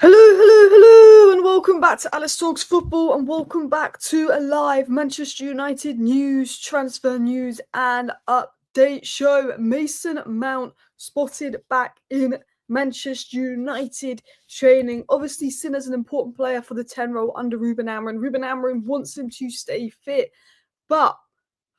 Hello, and welcome back to Alice Talks Football, and welcome back to a live Manchester United news, transfer news, and update show. Mason Mount spotted back in Manchester United training. Obviously, seen as an important player for the 10 role under Ruben Amorim. Ruben Amorim wants him to stay fit, but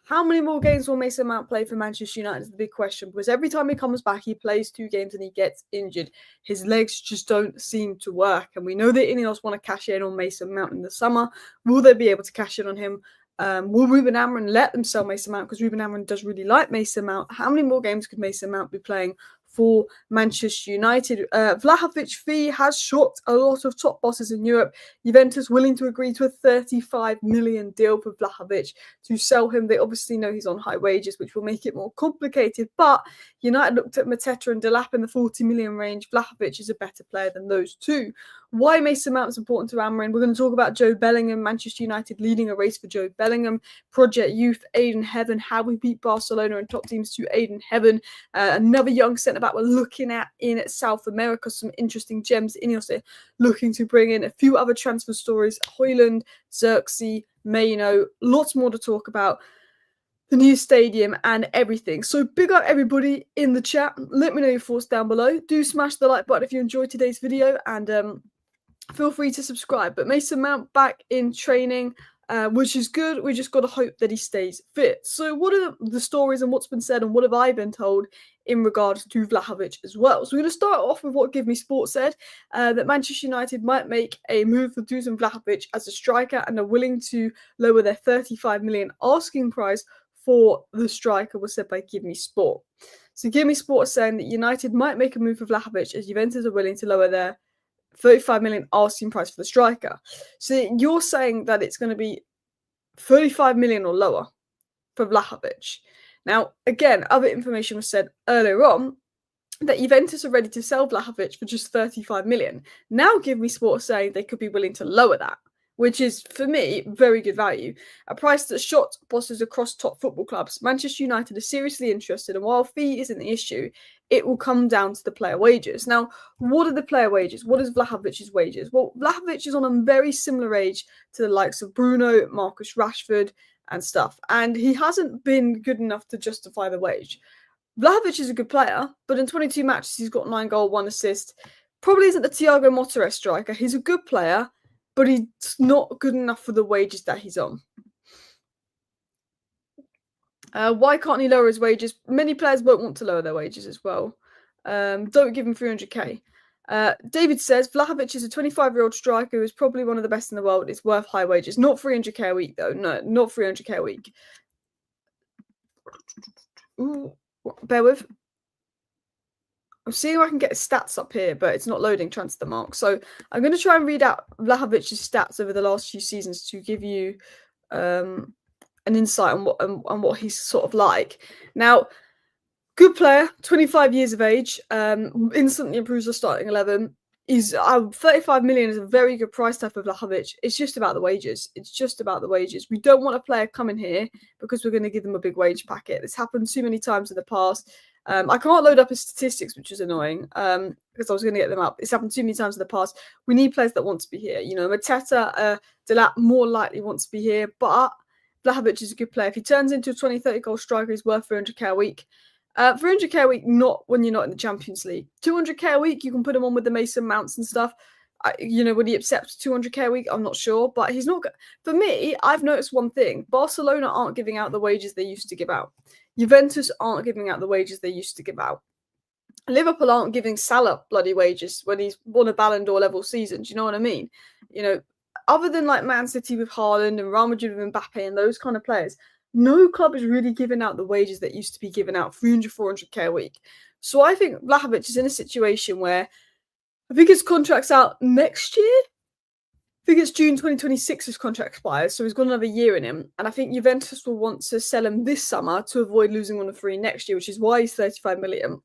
how many more games will Mason Mount play for Manchester United is the big question, because every time he comes back, he plays 2 games and he gets injured. His legs just don't seem to work. And we know that Ineos want to cash in on Mason Mount in the summer. Will they be able to cash in on him? Will Ruben Amorim let them sell Mason Mount? Because Ruben Amorim does really like Mason Mount. How many more games could Mason Mount be playing for Manchester United? Vlahovic fee has shocked a lot of top bosses in Europe. Juventus willing to agree to a 35 million deal for Vlahovic to sell him. They obviously know he's on high wages, which will make it more complicated. But United looked at Mateta and Delap in the 40 million range. Vlahovic is a better player than those two. Why Mason Mount is important to Amorim? We're going to talk about Jobe Bellingham, Manchester United leading a race for Jobe Bellingham, Project Youth, Aiden Heaven, how we beat Barcelona and top teams to Aiden Heaven. Another young centre-back we're looking at in South America, some interesting gems. Ineos looking to bring in a few other transfer stories, Hojlund, Zirkzee, Mayno, lots more to talk about. The new stadium and everything. So big up everybody in the chat. Let me know your thoughts down below. Do smash the like button if you enjoyed today's video, and feel free to subscribe. But Mason Mount back in training, which is good. We just got to hope that he stays fit. So what are the stories and what's been said and what have I been told in regards to Vlahovic as well? So we're going to start off with what Give Me Sport said, that Manchester United might make a move for Dusan Vlahovic as a striker and are willing to lower their 35 million asking price for the striker, was said by Give Me Sport. So Give Me Sport is saying that United might make a move for Vlahovic as Juventus are willing to lower their 35 million asking price for the striker. So you're saying that it's going to be 35 million or lower for Vlahovic. Now, again, other information was said earlier on that Juventus are ready to sell Vlahovic for just 35 million. Now Give Me Sport saying they could be willing to lower that, which is, for me, very good value. A price that shocked bosses across top football clubs. Manchester United are seriously interested, and while fee isn't the issue, it will come down to the player wages. Now, what are the player wages? What is Vlahovic's wages? Well, Vlahovic is on a very similar age to the likes of Bruno, Marcus Rashford, and stuff, and he hasn't been good enough to justify the wage. Vlahovic is a good player, but in 22 matches, he's got 9 goals, 1 assist. Probably isn't the Thiago Motta striker. He's a good player, but he's not good enough for the wages that he's on. Why can't he lower his wages? Many players won't want to lower their wages as well. Don't give him 300k. David says, Vlahovic is a 25-year-old striker who is probably one of the best in the world. It's worth high wages. Not 300k a week, though. No, not 300k a week. Ooh, bear with. I'm seeing if I can get his stats up here, but it's not loading transfer mark. So I'm going to try and read out Vlahovic's stats over the last few seasons to give you an insight on what he's sort of like. Now, good player, 25 years of age, instantly improves the starting 11. He's 35 million is a very good price tag for Vlahovic. It's just about the wages. It's just about the wages. We don't want a player coming here because we're going to give them a big wage packet. It's happened too many times in the past. I can't load up his statistics, which is annoying, because I was going to get them up. It's happened too many times in the past. We need players that want to be here. You know, Mateta, Delap more likely wants to be here, but Vlahovic is a good player. If he turns into a 20, 30 goal striker, he's worth 300k a week. 300k a week, not when you're not in the Champions League. 200k a week, you can put him on with the Mason Mounts and stuff. Would he accept 200k a week? I'm not sure, but he's not. For me, I've noticed one thing. Barcelona aren't giving out the wages they used to give out. Juventus aren't giving out the wages they used to give out. Liverpool aren't giving Salah bloody wages when he's won a Ballon d'Or level season. Do you know what I mean? You know, other than like Man City with Haaland and Real Madrid with Mbappe and those kind of players, no club is really giving out the wages that used to be given out, 300, 400k a week. So I think Vlahovic is in a situation where I think his contract's out next year. I think it's June 2026 his contract expires, so he's got another year in him. And I think Juventus will want to sell him this summer to avoid losing on a free next year, which is why he's 35 million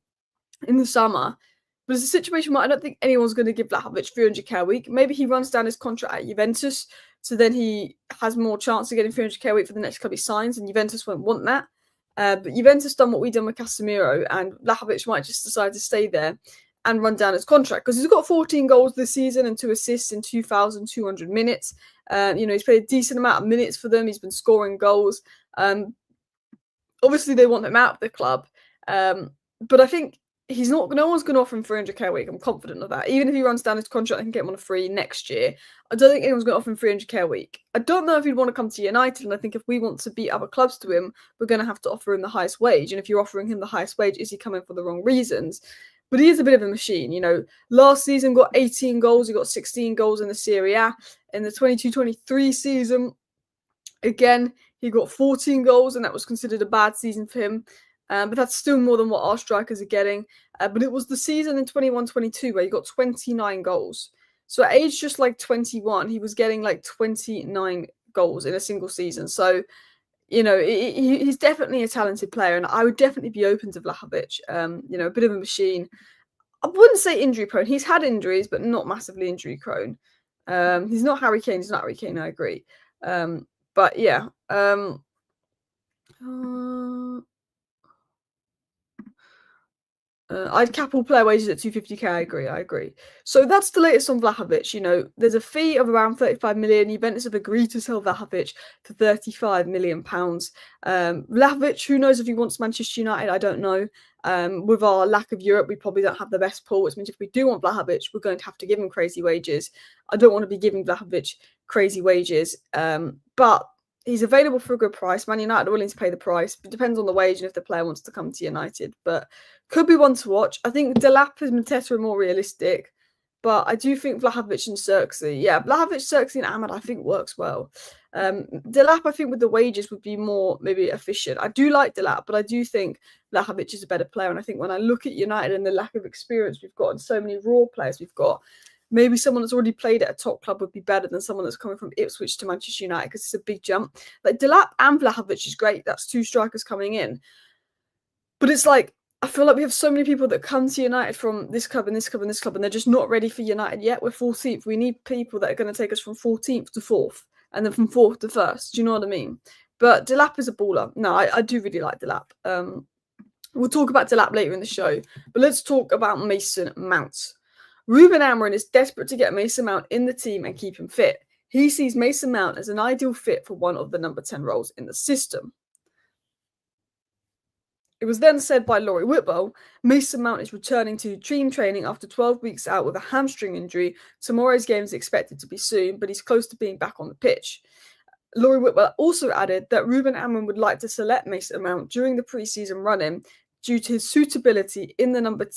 in the summer. But it's a situation where I don't think anyone's going to give Vlahovic 300k a week. Maybe he runs down his contract at Juventus, so then he has more chance of getting 300k a week for the next club he signs, and Juventus won't want that. But Juventus done what we done with Casemiro, and Vlahovic might just decide to stay there and run down his contract, because he's got 14 goals this season and 2 assists in 2,200 minutes. He's played a decent amount of minutes for them. He's been scoring goals. Obviously, they want him out of the club, but I think no one's going to offer him 300k a week. I'm confident of that. Even if he runs down his contract and can get him on a free next year, I don't think anyone's going to offer him 300k a week. I don't know if he'd want to come to United, and I think if we want to beat other clubs to him, we're going to have to offer him the highest wage. And if you're offering him the highest wage, is he coming for the wrong reasons? But he is a bit of a machine. Last season got 18 goals. He got 16 goals in the Serie A. In the 22-23 season, again, he got 14 goals, and that was considered a bad season for him. But that's still more than what our strikers are getting. But it was the season in 21-22 where he got 29 goals. So at age just like 21, he was getting like 29 goals in a single season. So, he's definitely a talented player, and I would definitely be open to Vlahovic. A bit of a machine. I wouldn't say injury prone. He's had injuries, but not massively injury prone. He's not Harry Kane. He's not Harry Kane, I agree. But yeah. I'd cap all player wages at 250k. I agree. So that's the latest on Vlahovic. There's a fee of around 35 million. Juventus have agreed to sell Vlahovic for 35 million pounds. Vlahovic, who knows if he wants Manchester United? I don't know. With our lack of Europe, we probably don't have the best pool, which means if we do want Vlahovic, we're going to have to give him crazy wages. I don't want to be giving Vlahovic crazy wages, but he's available for a good price. Man United are willing to pay the price. It depends on the wage and if the player wants to come to United. But could be one to watch. I think Delap and Mateta are more realistic. But I do think Vlahovic and Zirkzee. Yeah, Vlahovic, Zirkzee and Ahmad, I think works well. Delap, I think with the wages would be more maybe efficient. I do like Delap, but I do think Vlahovic is a better player. And I think when I look at United and the lack of experience we've got and so many raw players we've got, maybe someone that's already played at a top club would be better than someone that's coming from Ipswich to Manchester United, because it's a big jump. Like Delap and Vlahovic is great. That's 2 strikers coming in. But it's like, I feel like we have so many people that come to United from this club and this club and this club, and they're just not ready for United yet. We're 14th. We need people that are going to take us from 14th to 4th and then from 4th to 1st. Do you know what I mean? But Delap is a baller. No, I do really like Delap. We'll talk about Delap later in the show. But let's talk about Mason Mount. Ruben Amorim is desperate to get Mason Mount in the team and keep him fit. He sees Mason Mount as an ideal fit for one of the number 10 roles in the system. It was then said by Laurie Whitwell, Mason Mount is returning to team training after 12 weeks out with a hamstring injury. Tomorrow's game is expected to be soon, but he's close to being back on the pitch. Laurie Whitwell also added that Ruben Amorim would like to select Mason Mount during the pre-season run-in due to his suitability in the number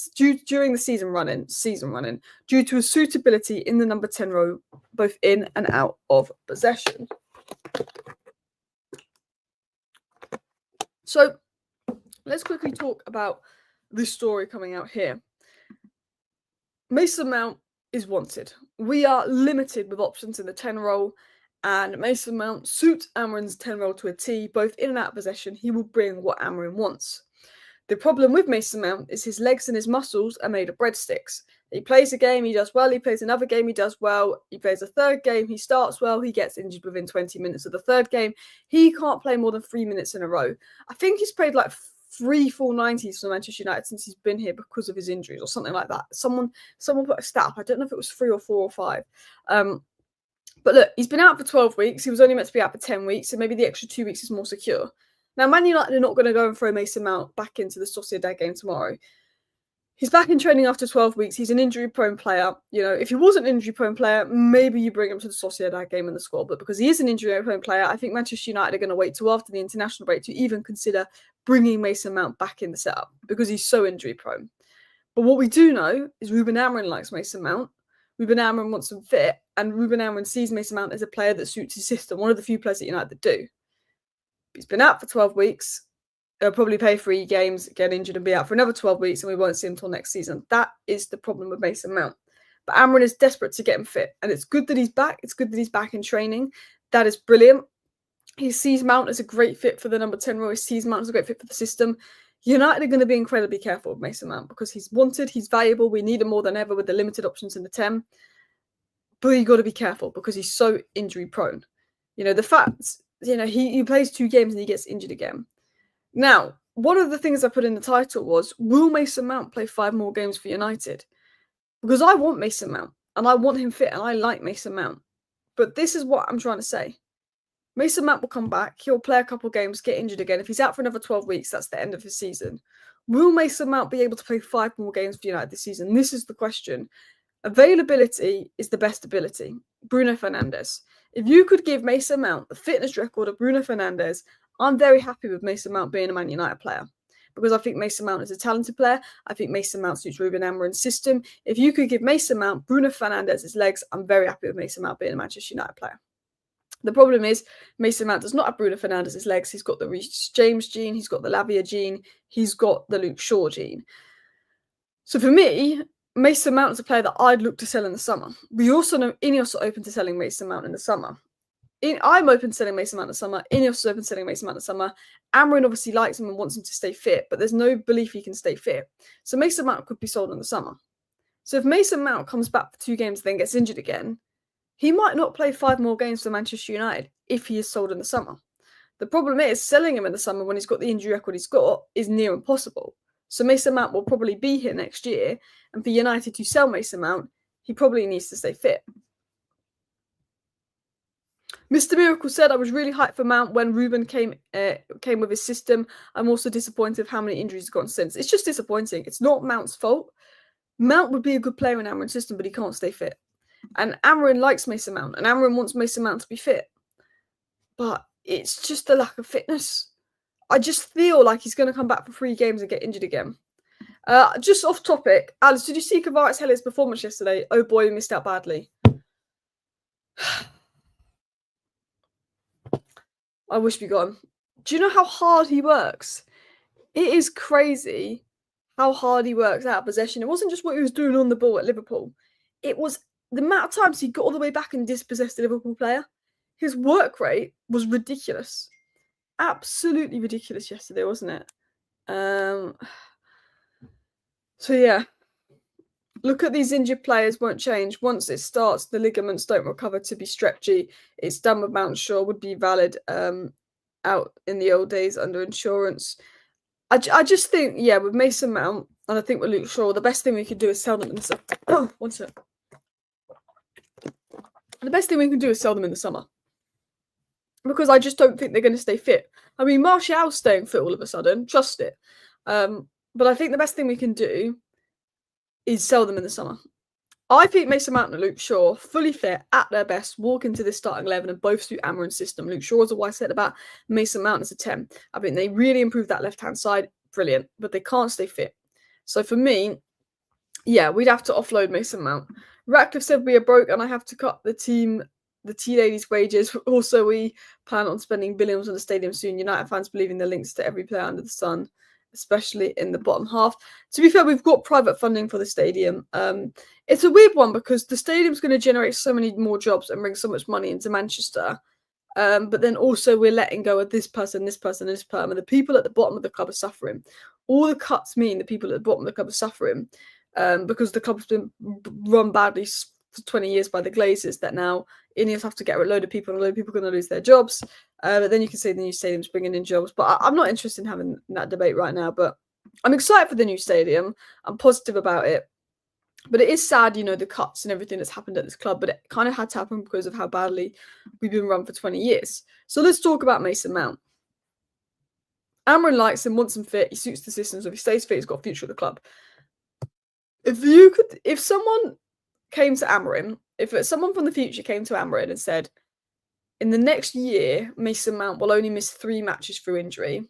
during the season running due to his suitability in the number 10 role, both in and out of possession. So let's quickly talk about this story coming out here. Mason Mount is wanted. We are limited with options in the 10 role, and Mason Mount suits Amorim's 10 role to a T, both in and out of possession. He will bring what Amorim wants. The problem with Mason Mount is his legs and his muscles are made of breadsticks. He plays a game, he does well. He plays another game, he does well. He plays a third game, he starts well. He gets injured within 20 minutes of the third game. He can't play more than 3 minutes in a row. I think he's played like 3 full 90s for Manchester United since he's been here because of his injuries or something like that. Someone put a stat up. I don't know if it was 3 or 4 or 5. But look, he's been out for 12 weeks. He was only meant to be out for 10 weeks, so maybe the extra 2 weeks is more secure. Now, Man United are not going to go and throw Mason Mount back into the Sociedad game tomorrow. He's back in training after 12 weeks. He's an injury-prone player. If he wasn't an injury-prone player, maybe you bring him to the Sociedad game in the squad. But because he is an injury-prone player, I think Manchester United are going to wait till after the international break to even consider bringing Mason Mount back in the setup because he's so injury-prone. But what we do know is Ruben Amorim likes Mason Mount. Ruben Amorim wants him fit, and Ruben Amorim sees Mason Mount as a player that suits his system, one of the few players at United that do. He's been out for 12 weeks. He'll probably play 3 games, get injured and be out for another 12 weeks, and we won't see him until next season. That is the problem with Mason Mount. But Amorim is desperate to get him fit, and it's good that he's back. It's good that he's back in training. That is brilliant. He sees Mount as a great fit for the number 10 role. He sees Mount as a great fit for the system. United are going to be incredibly careful with Mason Mount because he's wanted, he's valuable. We need him more than ever with the limited options in the 10. But you've got to be careful because he's so injury prone. The fact, he plays 2 games and he gets injured again. Now, one of the things I put in the title was, will Mason Mount play 5 more games for United? Because I want Mason Mount, and I want him fit, and I like Mason Mount. But this is what I'm trying to say. Mason Mount will come back. He'll play a couple games, get injured again. If he's out for another 12 weeks, that's the end of his season. Will Mason Mount be able to play 5 more games for United this season? This is the question. Availability is the best ability. Bruno Fernandes. If you could give Mason Mount the fitness record of Bruno Fernandes, I'm very happy with Mason Mount being a Man United player. Because I think Mason Mount is a talented player. I think Mason Mount suits Ruben Amorim's system. If you could give Mason Mount Bruno Fernandes' legs, I'm very happy with Mason Mount being a Manchester United player. The problem is Mason Mount does not have Bruno Fernandes' legs. He's got the Reece James gene. He's got the Lavia gene. He's got the Luke Shaw gene. So for me, Mason Mount is a player that I'd look to sell in the summer. We also know Ineos are open to selling Mason Mount in the summer. I'm open to selling Mason Mount in the summer. Ineos is open to selling Mason Mount in the summer. Amorim obviously likes him and wants him to stay fit, but there's no belief he can stay fit. So Mason Mount could be sold in the summer. So if Mason Mount comes back for 2 games and then gets injured again, he might not play 5 more games for Manchester United if he is sold in the summer. The problem is selling him in the summer when he's got the injury record he's got is near impossible. So Mason Mount will probably be here next year, and for United to sell Mason Mount, he probably needs to stay fit. Mr. Miracle said, I was really hyped for Mount when Ruben came with his system. I'm also disappointed with how many injuries he's gotten since. It's just disappointing. It's not Mount's fault. Mount would be a good player in Amorim's system, but he can't stay fit. And Amorim likes Mason Mount, and Amorim wants Mason Mount to be fit. But it's just a lack of fitness. I just feel like he's going to come back for 3 games and get injured again. Just off topic, Alex, did you see Kvaratskhelia performance yesterday? Oh boy, he missed out badly. I wish we got him. Do you know how hard he works? It is crazy how hard he works out of possession. It wasn't just what he was doing on the ball at Liverpool. It was the amount of times he got all the way back and dispossessed the Liverpool player. His work rate was ridiculous. Absolutely ridiculous yesterday, wasn't it? So yeah. Look at these injured players won't change. Once it starts, the ligaments don't recover to be stretchy. It's done with Mount. Shaw would be valid out in the old days under insurance. I just think, yeah, with Mason Mount, and I think with Luke Shaw, the best thing we could do is sell them in the summer. Oh, one sec. The best thing we can do is sell them in the summer. Because I just don't think they're going to stay fit. I mean, Martial's staying fit all of a sudden. Trust it. But I think the best thing we can do is sell them in the summer. I think Mason Mount and Luke Shaw, fully fit, at their best, walk into this starting 11 and both suit Amorim's system. Luke Shaw is a wide set about. Mason Mount is a 10. I think they really improved that left-hand side. Brilliant. But they can't stay fit. So for me, yeah, we'd have to offload Mason Mount. Ratcliffe said we are broke and I have to cut the tea ladies' wages. Also, we plan on spending billions on the stadium soon. United fans believing the links to every player under the sun, especially in the bottom half. To be fair, we've got private funding for the stadium. It's a weird one because the stadium's going to generate so many more jobs and bring so much money into Manchester. But then also we're letting go of this person, this person, and this person. And the people at the bottom of the club are suffering. All the cuts mean the people at the bottom of the club are suffering because the club's been run badly for 20 years by the Glazers that now Ineos have to get a load of people and a load of people are going to lose their jobs. But then you can say the new stadium's bringing in jobs. But I'm not interested in having that debate right now. But I'm excited for the new stadium. I'm positive about it. But it is sad, you know, the cuts and everything that's happened at this club. But it kind of had to happen because of how badly we've been run for 20 years. So let's talk about Mason Mount. Amorim likes him, wants him fit. He suits the system. So if he stays fit, he's got a future at the club. If someone came to Amorim, if someone from the future came to Amorim and said, in the next year, Mason Mount will only miss 3 matches through injury,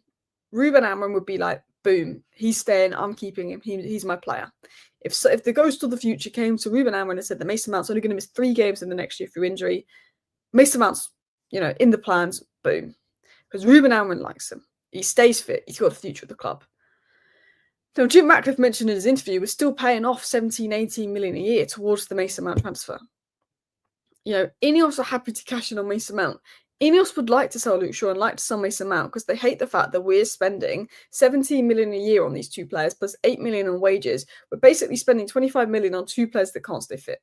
Ruben Amorim would be like, boom, he's staying, I'm keeping him, he's my player. If the ghost of the future came to Ruben Amorim and said that Mason Mount's only going to miss 3 games in the next year through injury, Mason Mount's, you know, in the plans, boom. Because Ruben Amorim likes him. He stays fit, he's got a future at the club. Now, Jim Ratcliffe mentioned in his interview, we're still paying off 17, 18 million a year towards the Mason Mount transfer. You know, Ineos are happy to cash in on Mason Mount. Ineos would like to sell Luke Shaw and like to sell Mason Mount because they hate the fact that we're spending 17 million a year on these 2 players plus 8 million on wages. We're basically spending 25 million on 2 players that can't stay fit.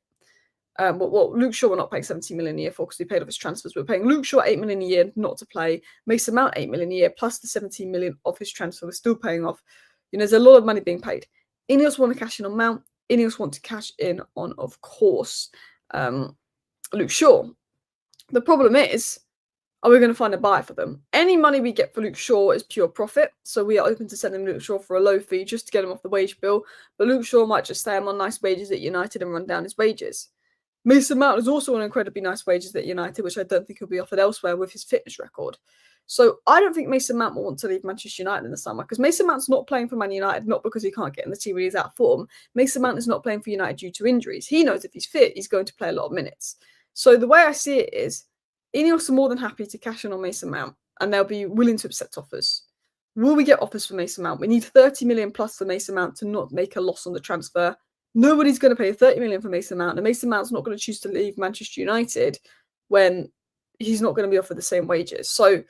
Well, Luke Shaw we're not paying 17 million a year for because we paid off his transfers. We're paying Luke Shaw 8 million a year not to play. Mason Mount 8 million a year plus the 17 million of his transfer we're still paying off. You know, there's a lot of money being paid. Ineos want to cash in on Mount. Ineos want to cash in on, of course, Luke Shaw. The problem is, are we going to find a buyer for them? Any money we get for Luke Shaw is pure profit, so we are open to sending Luke Shaw for a low fee just to get him off the wage bill, but Luke Shaw might just stay on nice wages at United and run down his wages. Mason Mount is also on incredibly nice wages at United, which I don't think he'll be offered elsewhere with his fitness record. So I don't think Mason Mount will want to leave Manchester United in the summer, because Mason Mount's not playing for Man United, not because he can't get in the team when he's out of form. Mason Mount is not playing for United due to injuries. He knows if he's fit, he's going to play a lot of minutes. So the way I see it is, Ineos are more than happy to cash in on Mason Mount, and they'll be willing to accept offers. Will we get offers for Mason Mount? We need 30 million plus for Mason Mount to not make a loss on the transfer. Nobody's going to pay 30 million for Mason Mount, and Mason Mount's not going to choose to leave Manchester United when he's not going to be offered the same wages. So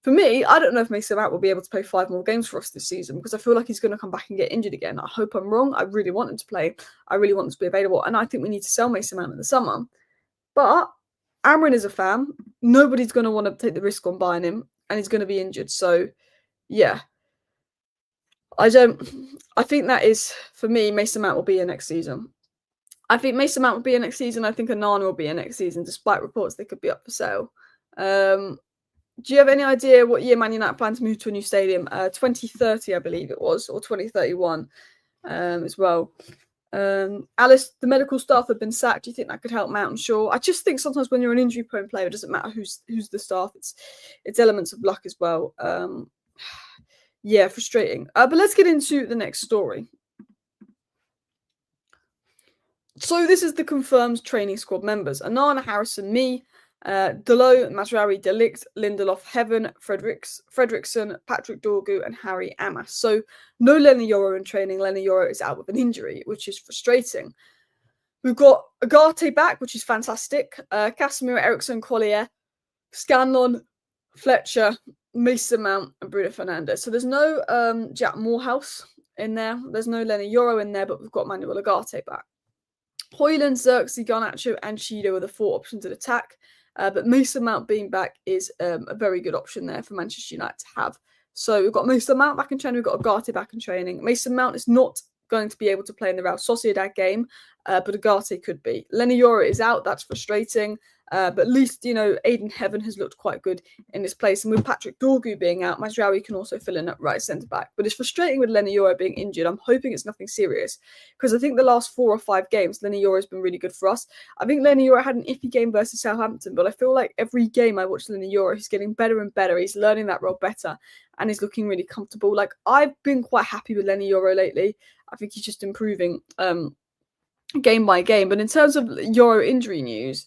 for me, I don't know if Mason Mount will be able to play 5 more games for us this season, because I feel like he's going to come back and get injured again. I hope I'm wrong. I really want him to play. I really want him to be available, and I think we need to sell Mason Mount in the summer. But Amrin is a fan. Nobody's going to want to take the risk on buying him, and he's going to be injured. So, yeah. I think that is, for me, Mason Mount will be here next season. I think Mason Mount will be here next season. I think Onana will be here next season, despite reports they could be up for sale. Do you have any idea what year Man United plan to move to a new stadium? 2030, I believe it was, or 2031 as well. Alice, the medical staff have been sacked. Do you think that could help Mount and Shaw? I just think sometimes when you're an injury-prone player, it doesn't matter who's the staff. It's elements of luck as well. Yeah, frustrating. But let's get into the next story. So this is the confirmed training squad members: Onana, Harrison, me, Delo, Mazraoui, De Ligt, Lindelof, Heaven, Fredrickson, Patrick Dorgu, and Harry Amas. So no Lenny Yoro in training. Lenny Yoro is out with an injury, which is frustrating. We've got Agate back, which is fantastic. Casemiro, Eriksson, Collier, Scanlon, Fletcher, Mason Mount, and Bruno Fernandes. So there's no Jack Morehouse in there. There's no Lenny Yoro in there, but we've got Manuel Agate back. Hojlund, Zirkzee, Garnacho, and Chido are the 4 options at attack. But Mason Mount being back is a very good option there for Manchester United to have. So we've got Mason Mount back in training. We've got Agate back in training. Mason Mount is not going to be able to play in the Real Sociedad game, but Agate could be. Lenny Yoro is out. That's frustrating. But at least, Aiden Heaven has looked quite good in this place. And with Patrick Dorgu being out, Mazraoui can also fill in at right centre-back. But it's frustrating with Lenny Yoro being injured. I'm hoping it's nothing serious, because I think the last 4 or 5 games, Lenny Yoro has been really good for us. I think Lenny Yoro had an iffy game versus Southampton, but I feel like every game I watch Lenny Yoro, he's getting better and better. He's learning that role better, and he's looking really comfortable. Like, I've been quite happy with Lenny Yoro lately. I think he's just improving game by game. But in terms of Yoro injury news,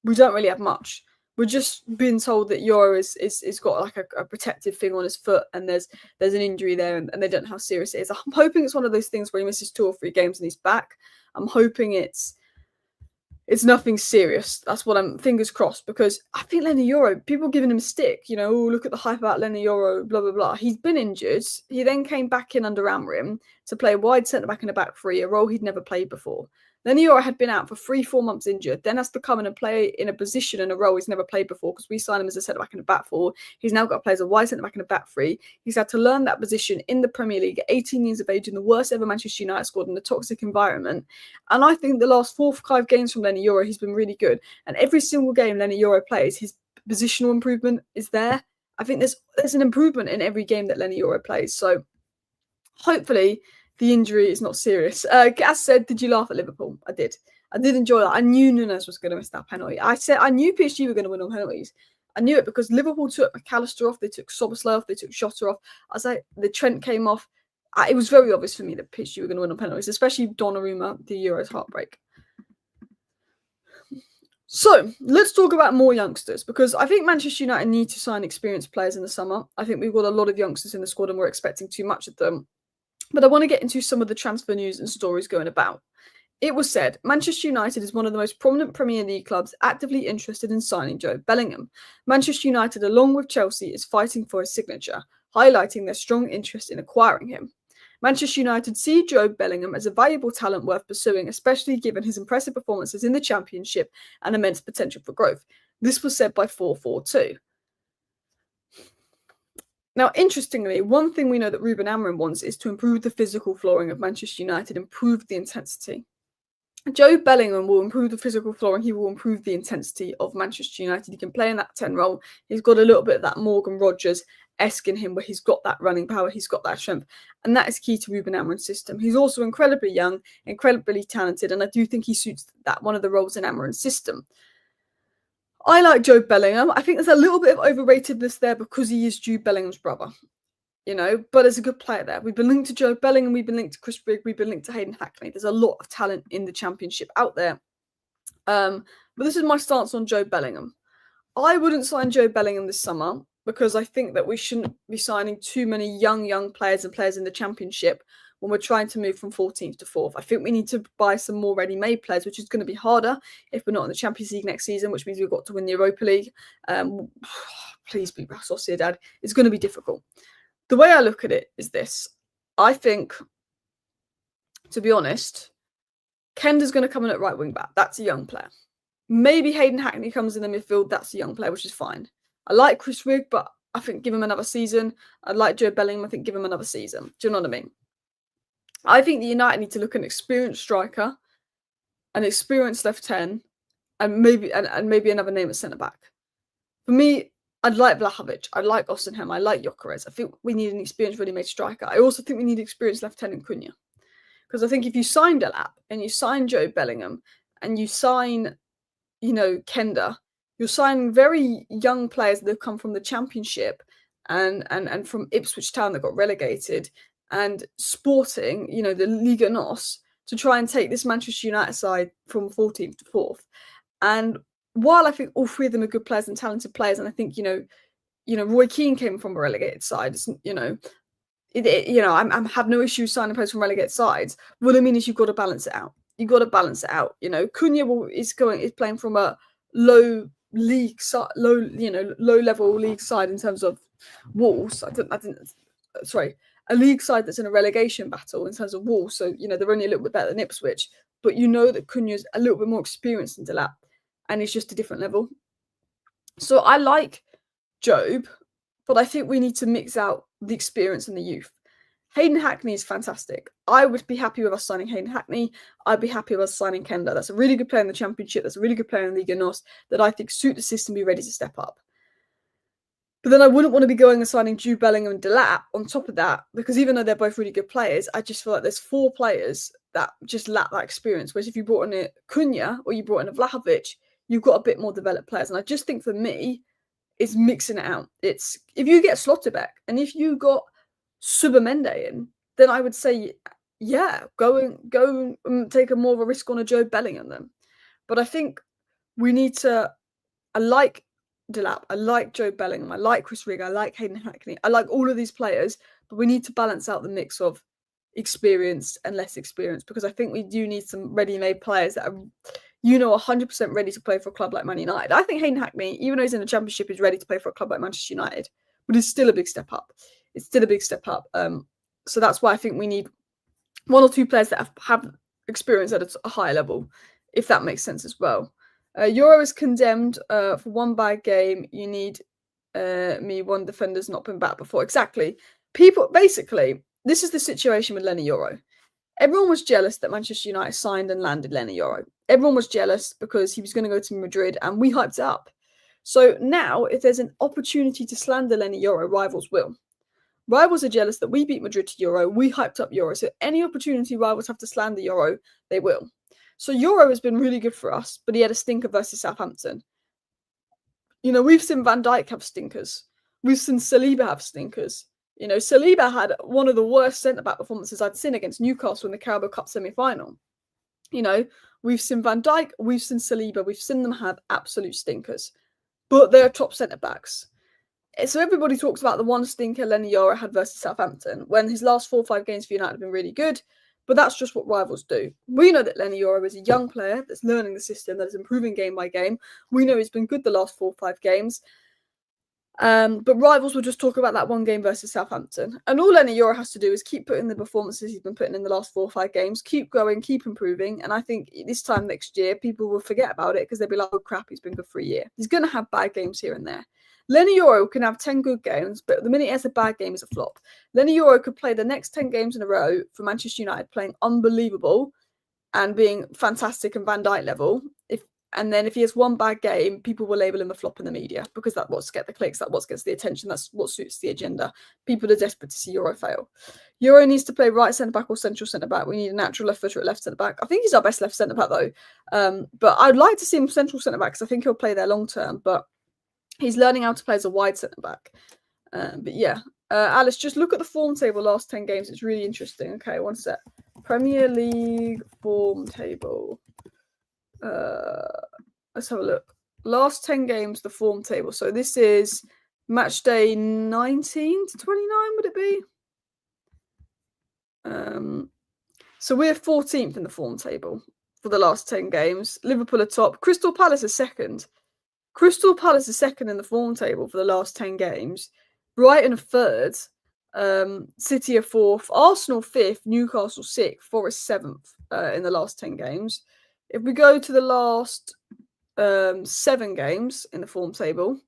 we don't really have much. We're just being told that Yoro is got like a protective thing on his foot, and there's an injury there, and they don't know how serious it is. I'm hoping it's one of those things where he misses 2 or 3 games and he's back. I'm hoping it's nothing serious. That's what I'm, fingers crossed, because I think Lenny Yoro, people giving him stick, oh, look at the hype about Lenny Yoro, blah, blah, blah. He's been injured. He then came back in under Amrim to play wide centre-back in a back 3, a role he'd never played before. Lenny Yoro had been out for 3-4 months injured, then has to come in and play in a position and a role he's never played before, because we signed him as a centre-back in a back 4. He's now got to play as a wide centre-back in a back 3. He's had to learn that position in the Premier League at 18 years of age in the worst ever Manchester United squad in a toxic environment. And I think the last 4 or 5 games from Lenny Yoro, he's been really good. And every single game Lenny Yoro plays, his positional improvement is there. I think there's an improvement in every game that Lenny Yoro plays. So hopefully the injury is not serious. As said, did you laugh at Liverpool? I did. I did enjoy that. I knew Nunes was going to miss that penalty. I knew PSG were going to win on penalties. I knew it because Liverpool took McAllister off, they took Szoboszlai off, they took Jota off. I was like, the Trent came off. It was very obvious for me that PSG were going to win on penalties, especially Donnarumma, the Euros heartbreak. So let's talk about more youngsters, because I think Manchester United need to sign experienced players in the summer. I think we've got a lot of youngsters in the squad and we're expecting too much of them. But I want to get into some of the transfer news and stories going about. It was said Manchester United is one of the most prominent Premier League clubs actively interested in signing Jobe Bellingham. Manchester United, along with Chelsea, is fighting for his signature, highlighting their strong interest in acquiring him. Manchester United see Jobe Bellingham as a valuable talent worth pursuing, especially given his impressive performances in the Championship and immense potential for growth. This was said by 442. Now, interestingly, one thing we know that Ruben Amorim wants is to improve the physical flooring of Manchester United, improve the intensity. Jobe Bellingham will improve the physical flooring. He will improve the intensity of Manchester United. He can play in that 10 role. He's got a little bit of that Morgan Rogers-esque in him, where he's got that running power, he's got that strength, and that is key to Ruben Amorim's system. He's also incredibly young, incredibly talented, and I do think he suits that one of the roles in Amorim's system. I like Jobe Bellingham. I think there's a little bit of overratedness there because he is Jude Bellingham's brother, but there's a good player there. We've been linked to Jobe Bellingham, we've been linked to Chris Brigg, we've been linked to Hayden Hackney. There's a lot of talent in the Championship out there. But this is my stance on Jobe Bellingham. I wouldn't sign Jobe Bellingham this summer because I think that we shouldn't be signing too many young players and players in the Championship when we're trying to move from 14th to 4th. I think we need to buy some more ready-made players, which is going to be harder if we're not in the Champions League next season, which means we've got to win the Europa League. Please beat Real Sociedad. It's going to be difficult. The way I look at it is this. I think, to be honest, Kenda's going to come in at right wing back. That's a young player. Maybe Hayden Hackney comes in the midfield. That's a young player, which is fine. I like Chris Rigg, but I think give him another season. I like Jobe Bellingham. I think give him another season. Do you know what I mean? I think the United need to look at an experienced striker, an experienced left 10, and maybe another name at centre back. For me, I'd like Vlahovic. I like Ostenham. I like Gyökeres. I think we need an experienced, ready-made striker. I also think we need experienced left 10 in Cunha. Because I think if you sign Delap and you sign Jobe Bellingham and you sign, Kenda, you're signing very young players that have come from the Championship and from Ipswich Town that got relegated, and Sporting, the Liga NOS, to try and take this Manchester United side from 14th to 4th. And while I think all three of them are good players and talented players, and I think, Roy Keane came from a relegated side, I have no issue signing players from relegated sides. What I mean is you've got to balance it out. You've got to balance it out. Cunha is playing from a low league side, low level league side in terms of Wolves. A league side that's in a relegation battle in terms of Wolves. So, they're only a little bit better than Ipswich. But that Cunha's a little bit more experienced than Delap, and it's just a different level. So I like Jobe, but I think we need to mix out the experience and the youth. Hayden Hackney is fantastic. I would be happy with us signing Hayden Hackney. I'd be happy with us signing Kenda. That's a really good player in the Championship. That's a really good player in Liga NOS that I think suit the system, be ready to step up. But then I wouldn't want to be going and signing Jude Bellingham and Delap on top of that, because even though they're both really good players, I just feel like there's 4 players that just lack that experience. Whereas if you brought in a Cunha or you brought in a Vlahovic, you've got a bit more developed players. And I just think for me, it's mixing it out. It's if you get Slotterbeck and if you got Subamende in, then I would say, yeah, go and take a more of a risk on a Jobe Bellingham then. But I think we need to. I like Delap, I like Jobe Bellingham, I like Chris Rigg, I like Hayden Hackney, I like all of these players, but we need to balance out the mix of experienced and less experienced, because I think we do need some ready-made players that are 100% ready to play for a club like Man United. I think Hayden Hackney, even though he's in the Championship, is ready to play for a club like Manchester United, but it's still a big step up. It's still a big step up. So that's why I think we need 1 or 2 players that have experience at a higher level, if that makes sense as well. Euro is condemned for 1 bad game. You need 1 defender's not been back before. Exactly. Basically, this is the situation with Lenny Euro. Everyone was jealous that Manchester United signed and landed Lenny Euro. Everyone was jealous because he was going to go to Madrid, and we hyped it up. So now, if there's an opportunity to slander Lenny Euro, rivals will. Rivals are jealous that we beat Madrid to Euro. We hyped up Euro. So any opportunity rivals have to slander Euro, they will. So Euro has been really good for us, but he had a stinker versus Southampton. We've seen Van Dijk have stinkers. We've seen Saliba have stinkers. Saliba had one of the worst centre-back performances I'd seen against Newcastle in the Carabao Cup semi-final. We've seen Van Dijk, we've seen Saliba, we've seen them have absolute stinkers. But they're top centre-backs. So everybody talks about the one stinker Lenny Yoro had versus Southampton, when his last 4 or 5 games for United have been really good. But that's just what rivals do. We know that Lenny Yoro is a young player that's learning the system, that is improving game by game. We know he's been good the last 4 or 5 games. But rivals will just talk about that one game versus Southampton. And all Lenny Yoro has to do is keep putting the performances he's been putting in the last 4 or 5 games, keep going, keep improving. And I think this time next year, people will forget about it because they'll be like, oh crap, he's been good for a year. He's going to have bad games here and there. Lenny Yoro can have 10 good games, but the minute he has a bad game, it's a flop. Lenny Yoro could play the next 10 games in a row for Manchester United, playing unbelievable and being fantastic and Van Dijk level. And then if he has one bad game, people will label him a flop in the media because that's what gets the clicks, that's what gets the attention, that's what suits the agenda. People are desperate to see Euro fail. Euro needs to play right centre-back or central centre-back. We need a natural left footer at left centre-back. I think he's our best left centre-back though. But I'd like to see him central centre-back because I think he'll play there long-term. But he's learning how to play as a wide centre-back. But yeah, Alice, just look at the form table last 10 games. It's really interesting. Okay, one sec. Premier League form table. Let's have a look. Last 10 games, the form table. So this is match day 19 to 29, would it be? So we're 14th in the form table for the last 10 games. Liverpool are top. Crystal Palace is second. Crystal Palace is second in the form table for the last 10 games. Brighton are third. City are fourth. Arsenal fifth. Newcastle sixth. Forest seventh in the last 10 games. If we go to the last 7 games in the form table,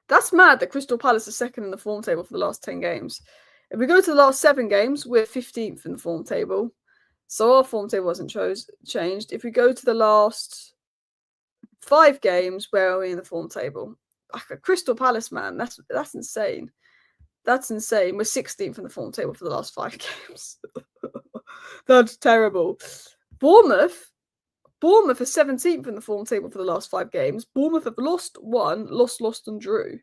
that's mad that Crystal Palace is second in the form table for the last 10 games. If we go to the last 7 games, we're 15th in the form table. So our form table hasn't changed. If we go to the last 5 games, where are we in the form table? Crystal Palace, man, that's insane. That's insane. We're 16th in the form table for the last 5 games. That's terrible. Bournemouth are 17th in the form table for the last 5 games. Bournemouth have lost, and drew.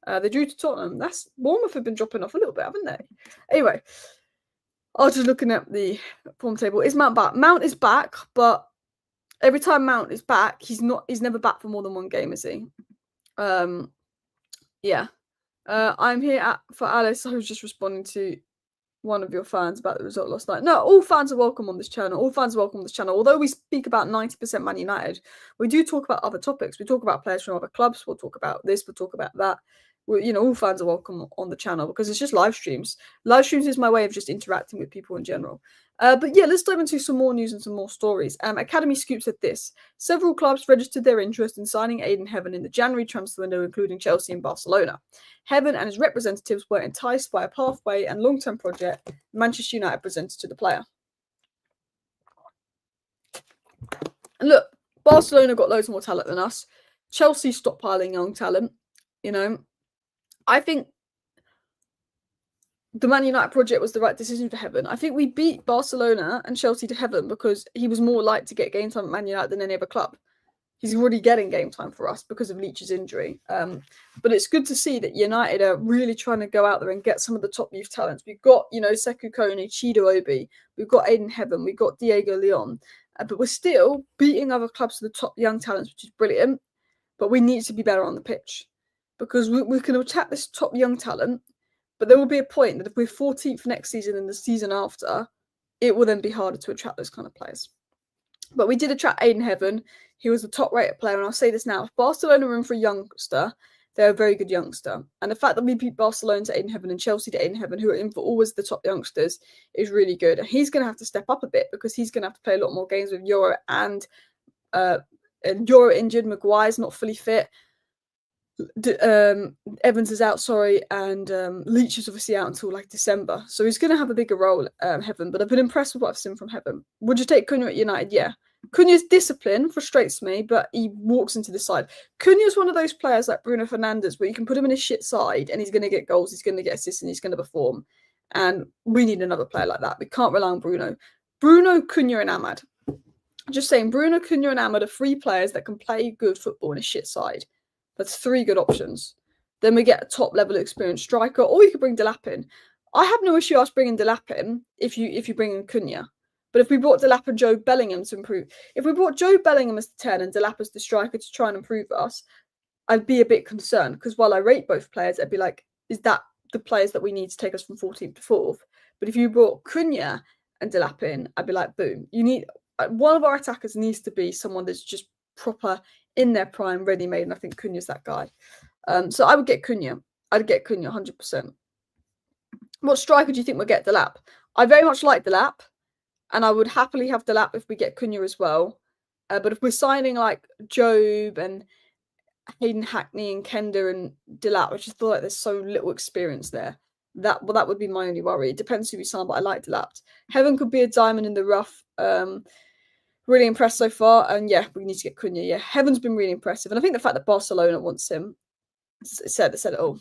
They drew to Tottenham. Bournemouth have been dropping off a little bit, haven't they? Anyway, I was just looking at the form table. Is Mount back? Mount is back, but every time Mount is back, he's never back for more than 1 game, is he? Yeah. I'm here for Alice. I was just responding to one of your fans about the result last night. No, all fans are welcome on this channel. Although we speak about 90% Man United, we do talk about other topics. We talk about players from other clubs. We'll talk about this. We'll talk about that. All fans are welcome on the channel because it's just live streams. Live streams is my way of just interacting with people in general. But yeah, let's dive into some more news and some more stories. Academy Scoop said this. Several clubs registered their interest in signing Aiden Heaven in the January transfer window, including Chelsea and Barcelona. Heaven and his representatives were enticed by a pathway and long-term project Manchester United presented to the player. And look, Barcelona got loads more talent than us. Chelsea stockpiling young talent. I think the Man United project was the right decision for Heaven. I think we beat Barcelona and Chelsea to Heaven because he was more likely to get game time at Man United than any other club. He's already getting game time for us because of Leach's injury. But it's good to see that United are really trying to go out there and get some of the top youth talents. We've got, Sekou Kone, Chido Obi. We've got Aiden Heaven. We've got Diego Leon. But we're still beating other clubs to the top young talents, which is brilliant. But we need to be better on the pitch because we can attack this top young talent. But there will be a point that if we're 14th next season and the season after, it will then be harder to attract those kind of players. But we did attract Aiden Heaven. He was the top-rated player, and I'll say this now. If Barcelona are in for a youngster, they're a very good youngster. And the fact that we beat Barcelona to Aiden Heaven and Chelsea to Aiden Heaven, who are in for always the top youngsters, is really good. And he's going to have to step up a bit because he's going to have to play a lot more games with Euro and Euro injured. Maguire's not fully fit. Evans is out, and Leach is obviously out until December, so he's going to have a bigger role, Heaven. But I've been impressed with what I've seen from Heaven. Would you take Cunha at United? Yeah, Cunha's discipline frustrates me, but he walks into the side. Cunha's one of those players like Bruno Fernandes, where you can put him in a shit side and he's going to get goals, he's going to get assists, and he's going to perform. And we need another player like that. We can't rely on Bruno, Cunha, and Ahmad. Just saying, Bruno, Cunha, and Ahmad are 3 players that can play good football in a shit side. That's 3 good options. Then we get a top-level experienced striker, or you could bring Delap in. I have no issue us bringing Delap in if you bring in Cunha. But if we brought Delap and Jobe Bellingham to improve, if we brought Jobe Bellingham as the 10 and Delap as the striker to try and improve us, I'd be a bit concerned because while I rate both players, I'd be like, is that the players that we need to take us from 14th to 4th? But if you brought Cunha and Delap in, I'd be like, boom. You need one of our attackers needs to be someone that's just proper in their prime, ready-made, and I think Cunha's that guy. So I would get Cunha. I'd get Cunha 100%. What striker do you think will get Delap? I very much like Delap, and I would happily have Delap if we get Cunha as well. But if we're signing like Jobe and Hayden Hackney and Kenda and Delap, I just feel like there's so little experience there. That would be my only worry. It depends who we sign, but I like Delap. Heaven could be a diamond in the rough. Really impressed so far, and yeah, we need to get Cunha. Yeah, Heaven's been really impressive, and I think the fact that Barcelona wants him said it all.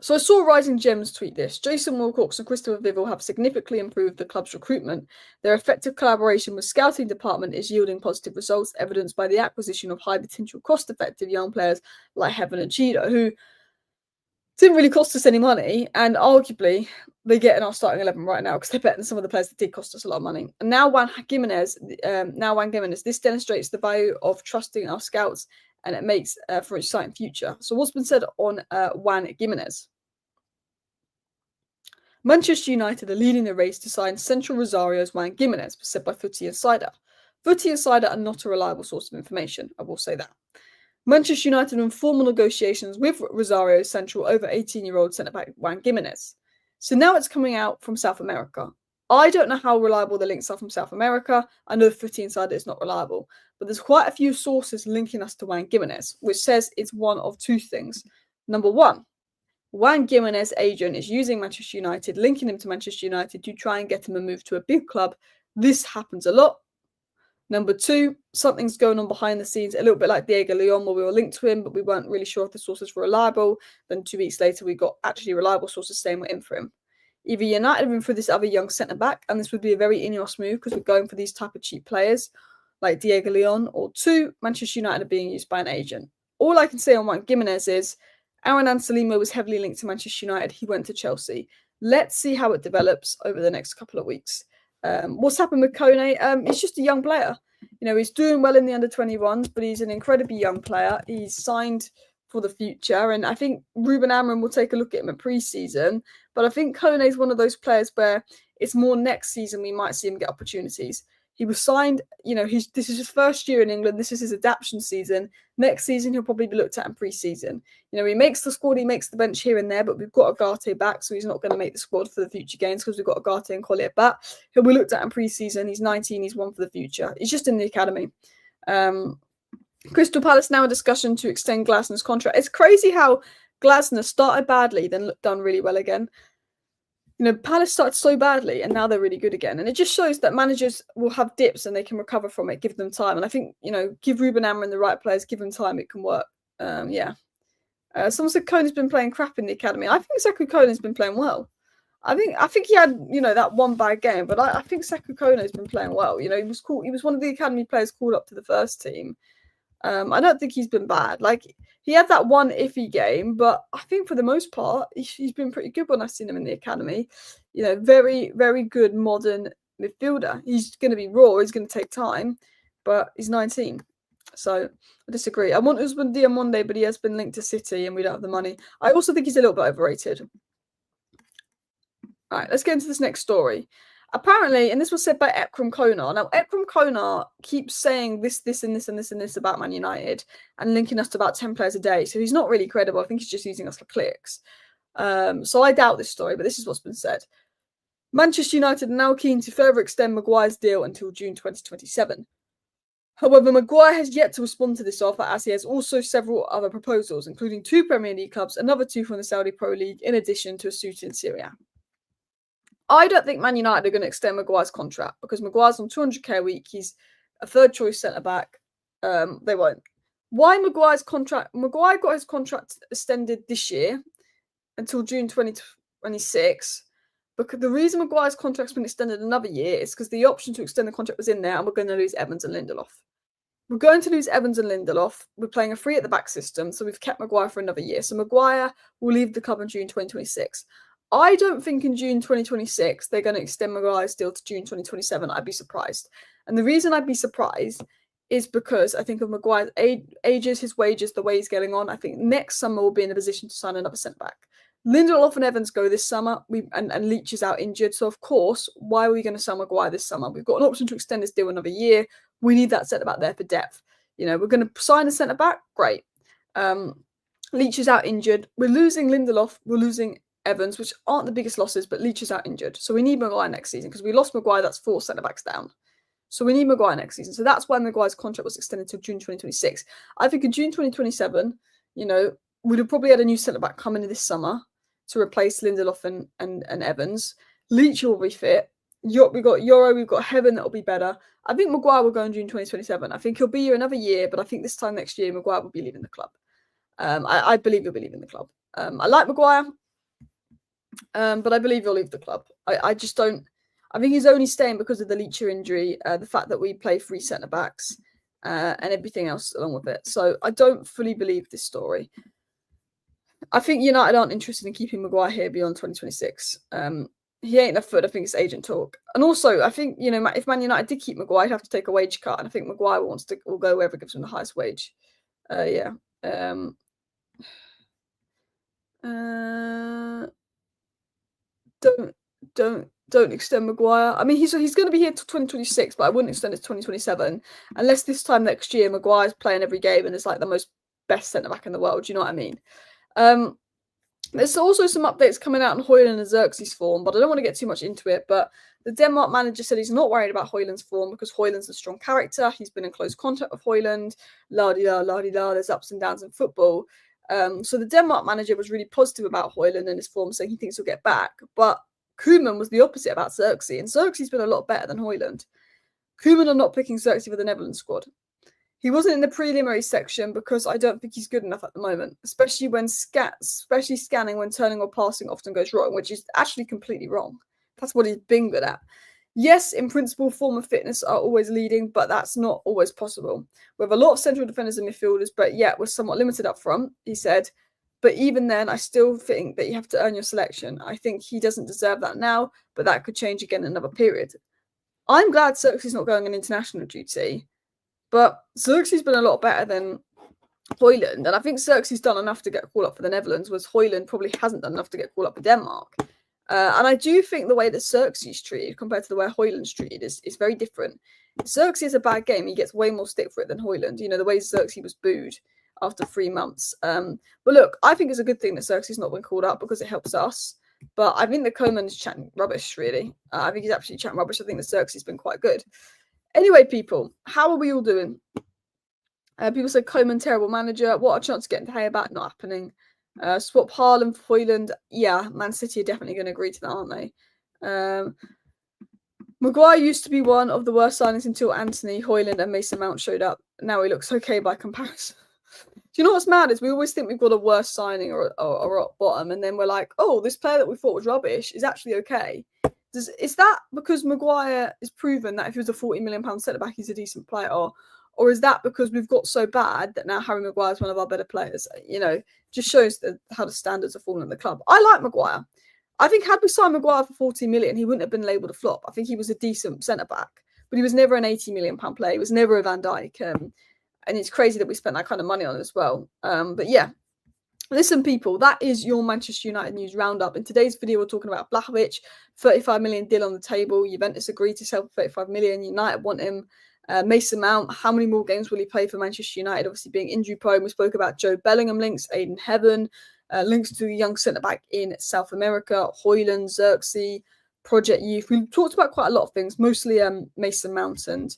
So I saw Rising Gems tweet this. Jason Wilcox and Christopher Vival have significantly improved the club's recruitment. Their effective collaboration with scouting department is yielding positive results, evidenced by the acquisition of high potential, cost-effective young players like Heaven and Cheetah, who didn't really cost us any money, and arguably they get in our starting 11 right now because they're better than some of the players that did cost us a lot of money. And now Juan Gimenez, this demonstrates the value of trusting our scouts, and it makes for an exciting future. So what's been said on Juan Gimenez? Manchester United are leading the race to sign Central Rosario's Juan Gimenez, said by Footy Insider. Footy Insider are not a reliable source of information, I will say that. Manchester United are in formal negotiations with Rosario Central over 18-year-old centre-back Juan Gimenez. So now it's coming out from South America. I don't know how reliable the links are from South America. I know the Footy Insider is not reliable, but there's quite a few sources linking us to Juan Gimenez, which says it's one of two things. Number one, Juan Gimenez's agent is using Manchester United, linking him to Manchester United to try and get him a move to a big club. This happens a lot. Number two, something's going on behind the scenes, a little bit like Diego Leon, where we were linked to him, but we weren't really sure if the sources were reliable. Then 2 weeks later, we got actually reliable sources saying we're in for him. Either United are in for this other young centre-back, and this would be a very Ineos move because we're going for these type of cheap players like Diego Leon, or two, Manchester United are being used by an agent. All I can say on Juan Gimenez is Aaron Anselmo was heavily linked to Manchester United. He went to Chelsea. Let's see how it develops over the next couple of weeks. What's happened with Kone? He's just a young player. You know, he's doing well in the under-21s, but he's an incredibly young player. He's signed for the future, and I think Ruben Amorim will take a look at him at pre-season. But I think Kone is one of those players where it's more next season we might see him get opportunities. He was signed, you know, this is his first year in England. This is his adaptation season. Next season, he'll probably be looked at in pre-season. You know, he makes the squad, he makes the bench here and there, but we've got Agate back, so he's not going to make the squad for the future games because we've got Agate and Collier back. He'll be looked at in pre-season. He's 19, he's one for the future. He's just in the academy. Crystal Palace now in discussion to extend Glasner's contract. It's crazy how Glasner started badly, then done really well again. You know, Palace started so badly and now they're really good again. And it just shows that managers will have dips and they can recover from it, give them time. And I think, you know, give Ruben Amorim the right players, give him time, it can work. Someone said Kone's been playing crap in the academy. I think Sekou Kone's been playing well. I think he had, you know, that one bad game, but I think Sekou Kone's been playing well. You know, he was cool. He was one of the academy players called up to the first team. I don't think he's been bad. Like, he had that one iffy game, but I think for the most part, he's been pretty good when I've seen him in the academy. You know, very, very good modern midfielder. He's going to be raw. He's going to take time, but he's 19. So I disagree. I want Ousmane Diamonde, but he has been linked to City and we don't have the money. I also think he's a little bit overrated. All right, let's get into this next story. Apparently, and this was said by Ekrem Konar. Now, Ekrem Konar keeps saying this, and this about Man United and linking us to about 10 players a day. So he's not really credible. I think he's just using us for clicks. So I doubt this story, but this is what's been said. Manchester United are now keen to further extend Maguire's deal until June 2027. However, Maguire has yet to respond to this offer, as he has also several other proposals, including 2 Premier League clubs, another 2 from the Saudi Pro League, in addition to a suit in Syria. I don't think Man United are going to extend Maguire's contract because Maguire's on 200k a week. He's a third choice centre back. They won't. Why Maguire's contract? Maguire got his contract extended this year until June 2026. Because the reason Maguire's contract's been extended another year is because the option to extend the contract was in there, and we're going to lose Evans and Lindelof. We're going to lose Evans and Lindelof. We're playing a 3 at the back system, so we've kept Maguire for another year. So Maguire will leave the club in June 2026. I don't think in June 2026 they're going to extend Maguire's deal to June 2027. I'd be surprised. And the reason I'd be surprised is because I think of Maguire's ages, his wages, the way he's getting on. I think next summer we'll be in a position to sign another centre-back. Lindelof and Evans go this summer, and Leach is out injured. So, of course, why are we going to sell Maguire this summer? We've got an option to extend his deal another year. We need that centre-back there for depth. You know, we're going to sign a centre-back, great. Leach is out injured. We're losing Lindelof. We're losing Evans, which aren't the biggest losses, but Leach is out injured. So we need Maguire next season because we lost Maguire. That's 4 centre-backs down. So we need Maguire next season. So that's why Maguire's contract was extended to June 2026. I think in June 2027, we'd have probably had a new centre-back coming in this summer to replace Lindelof and Evans. Leach will be fit. We've got Euro, we've got Heaven that'll be better. I think Maguire will go in June 2027. I think he'll be here another year, but I think this time next year, Maguire will be leaving the club. I believe he'll be leaving the club. I like Maguire, but I believe he'll leave the club. I just don't. I think he's only staying because of the Leacher injury, the fact that we play 3 centre-backs, and everything else along with it. So I don't fully believe this story. I think United aren't interested in keeping Maguire here beyond 2026. He ain't a foot. I think it's agent talk. And also, I think, if Man United did keep Maguire, he'd have to take a wage cut. And I think Maguire will go wherever gives him the highest wage. Yeah. Don't extend Maguire. I mean, he's going to be here till 2026, but I wouldn't extend it to 2027 unless this time next year Maguire's playing every game and is like the most best centre back in the world. Do you know what I mean? There's also some updates coming out on Hojlund and Zirkzee's form, but I don't want to get too much into it. But the Denmark manager said he's not worried about Hojlund's form because Hojlund's a strong character. He's been in close contact with Hojlund. La-di-da. There's ups and downs in football. So the Denmark manager was really positive about Hojlund and his form, saying he thinks he'll get back. But Koeman was the opposite about Zirkzee, and Zirkzee's been a lot better than Hojlund. Koeman are not picking Zirkzee for the Netherlands squad. He wasn't in the preliminary section because I don't think he's good enough at the moment, especially when scanning when turning or passing often goes wrong, which is actually completely wrong. That's what he's been good at. Yes, in principle, form and fitness are always leading, but that's not always possible. We have a lot of central defenders and midfielders, but yet we're somewhat limited up front, he said. But even then, I still think that you have to earn your selection. I think he doesn't deserve that now, but that could change again in another period. I'm glad Zirkzee's not going on international duty, but Zirkzee's been a lot better than Hojlund, and I think Zirkzee's done enough to get called up for the Netherlands, whereas Hojlund probably hasn't done enough to get called up for Denmark. And I do think the way that Zirkzee's treated compared to the way Hojlund's treated is very different. Zirkzee is a bad game. He gets way more stick for it than Hojlund. The way Zirkzee was booed after 3 months. But look, I think it's a good thing that Zirkzee's not been called up because it helps us. But I think that Koeman is chatting rubbish, really. I think he's absolutely chatting rubbish. I think that Zirkzee's been quite good. Anyway, people, how are we all doing? People said Koeman, terrible manager. What a chance to get into hay back. Not happening. Swap Haaland for Hojlund. Yeah, Man City are definitely going to agree to that, aren't they? Maguire used to be one of the worst signings until Anthony, Hojlund and Mason Mount showed up. Now he looks okay by comparison. Do you know what's mad is we always think we've got a worse signing or rock bottom, and then we're like, oh, this player that we thought was rubbish is actually okay. Is that because Maguire is proven that if he was a £40 million centre-back, he's a decent player? Or is that because we've got so bad that now Harry Maguire is one of our better players? Just shows how the standards are falling in the club. I like Maguire. I think had we signed Maguire for 40 million, he wouldn't have been labelled a flop. I think he was a decent centre-back, but he was never an £80 million player. He was never a Van Dijk. And it's crazy that we spent that kind of money on it as well. But yeah, listen, people, that is your Manchester United news roundup. In today's video, we're talking about Vlahovic, 35 million deal on the table. Juventus agreed to sell for 35 million. United want him. Mason Mount, how many more games will he play for Manchester United? Obviously being injury prone. We spoke about Jobe Bellingham links, Aiden Heaven, links to a young centre-back in South America, Hojlund, Zirkzee, Project Youth. We talked about quite a lot of things, mostly Mason Mount and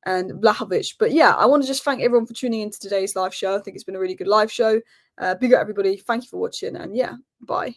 Vlahovic. But yeah, I want to just thank everyone for tuning into today's live show. I think it's been a really good live show. Big up everybody. Thank you for watching. And yeah, bye.